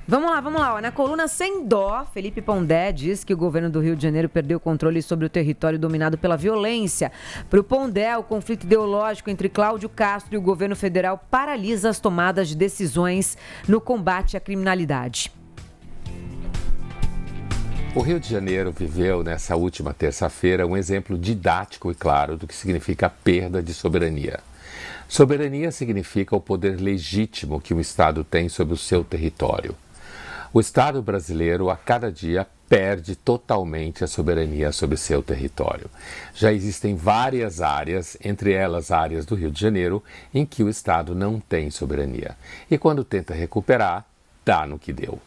Vamos lá. Na coluna Sem Dó, Felipe Pondé diz que o governo do Rio de Janeiro perdeu o controle sobre o território dominado pela violência. Para o Pondé, o conflito ideológico entre Cláudio Castro e o governo federal paralisa as tomadas de decisões no combate à criminalidade. O Rio de Janeiro viveu nessa última terça-feira um exemplo didático e claro do que significa a perda de soberania. Soberania significa o poder legítimo que um Estado tem sobre o seu território. O Estado brasileiro, a cada dia, perde totalmente a soberania sobre seu território. Já existem várias áreas, entre elas áreas do Rio de Janeiro, em que o Estado não tem soberania. E quando tenta recuperar, dá no que deu.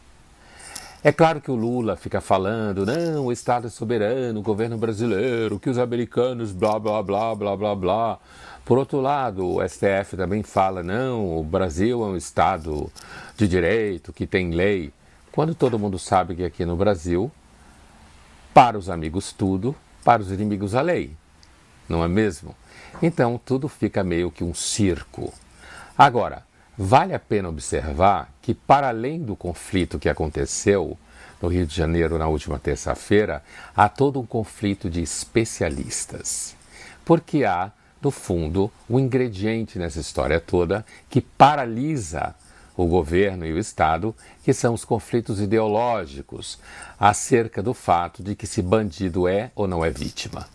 É claro que o Lula fica falando, não, o Estado é soberano, o governo brasileiro, que os americanos, blá, blá, blá, blá, blá, blá. Por outro lado, o STF também fala, não, o Brasil é um Estado de direito, que tem lei. Quando todo mundo sabe que aqui no Brasil, para os amigos tudo, para os inimigos a lei, não é mesmo? Então tudo fica meio que um circo. Agora, vale a pena observar que, para além do conflito que aconteceu no Rio de Janeiro na última terça-feira, há todo um conflito de especialistas. Porque há, no fundo, um ingrediente nessa história toda que paralisa o governo e o Estado, que são os conflitos ideológicos acerca do fato de que se bandido é ou não é vítima,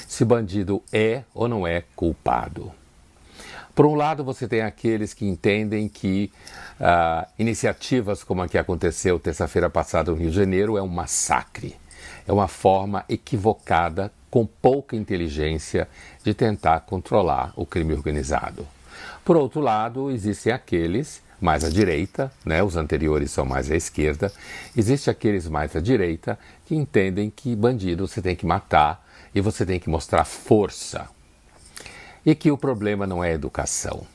se bandido é ou não é culpado. Por um lado, você tem aqueles que entendem que iniciativas como a que aconteceu terça-feira passada no Rio de Janeiro é um massacre, é uma forma equivocada, com pouca inteligência, de tentar controlar o crime organizado. Por outro lado, existem aqueles mais à direita, né? Os anteriores são mais à esquerda, existem aqueles mais à direita que entendem que bandido você tem que matar e você tem que mostrar força. E que o problema não é a educação.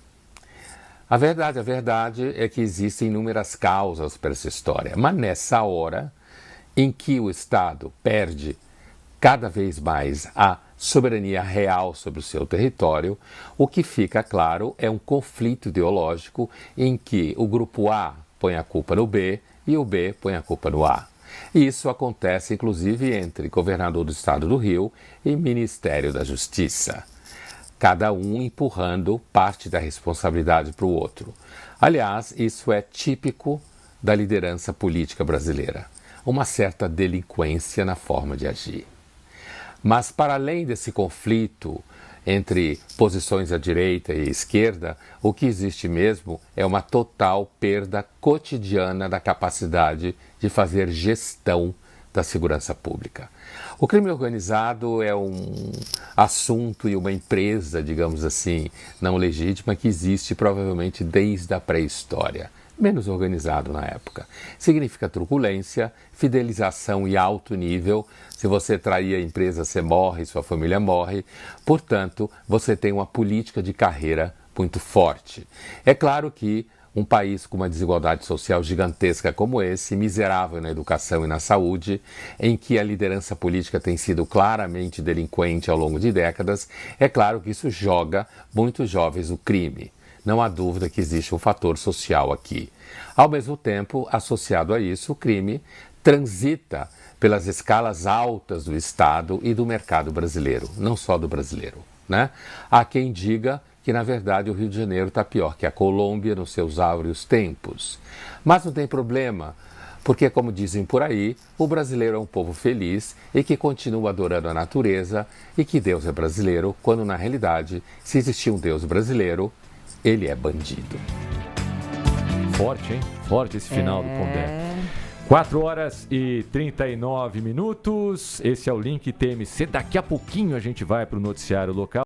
A verdade é que existem inúmeras causas para essa história, mas nessa hora em que o Estado perde cada vez mais a soberania real sobre o seu território, o que fica claro é um conflito ideológico em que o grupo A põe a culpa no B e o B põe a culpa no A. E isso acontece inclusive entre governador do Estado do Rio e Ministério da Justiça. Cada um empurrando parte da responsabilidade para o outro. Aliás, isso é típico da liderança política brasileira, uma certa delinquência na forma de agir. Mas, para além desse conflito entre posições à direita e à esquerda, o que existe mesmo é uma total perda cotidiana da capacidade de fazer gestão da segurança pública. O crime organizado é um assunto e uma empresa, digamos assim, não legítima que existe provavelmente desde a pré-história, menos organizado na época. Significa truculência, fidelização e alto nível. Se você trair a empresa, você morre, sua família morre. Portanto, você tem uma política de carreira muito forte. É claro que um país com uma desigualdade social gigantesca como esse, miserável na educação e na saúde, em que a liderança política tem sido claramente delinquente ao longo de décadas, é claro que isso joga muitos jovens no crime. Não há dúvida que existe um fator social aqui. Ao mesmo tempo, associado a isso, o crime transita pelas escalas altas do Estado e do mercado brasileiro, não só do brasileiro, né? Há quem diga que, na verdade, o Rio de Janeiro está pior que a Colômbia nos seus áureos tempos. Mas não tem problema, porque, como dizem por aí, o brasileiro é um povo feliz e que continua adorando a natureza e que Deus é brasileiro, quando, na realidade, se existir um Deus brasileiro, ele é bandido. Forte, hein? Forte esse final do Pondé. 4h39. Esse é o Link TMC. Daqui a pouquinho a gente vai para o noticiário local.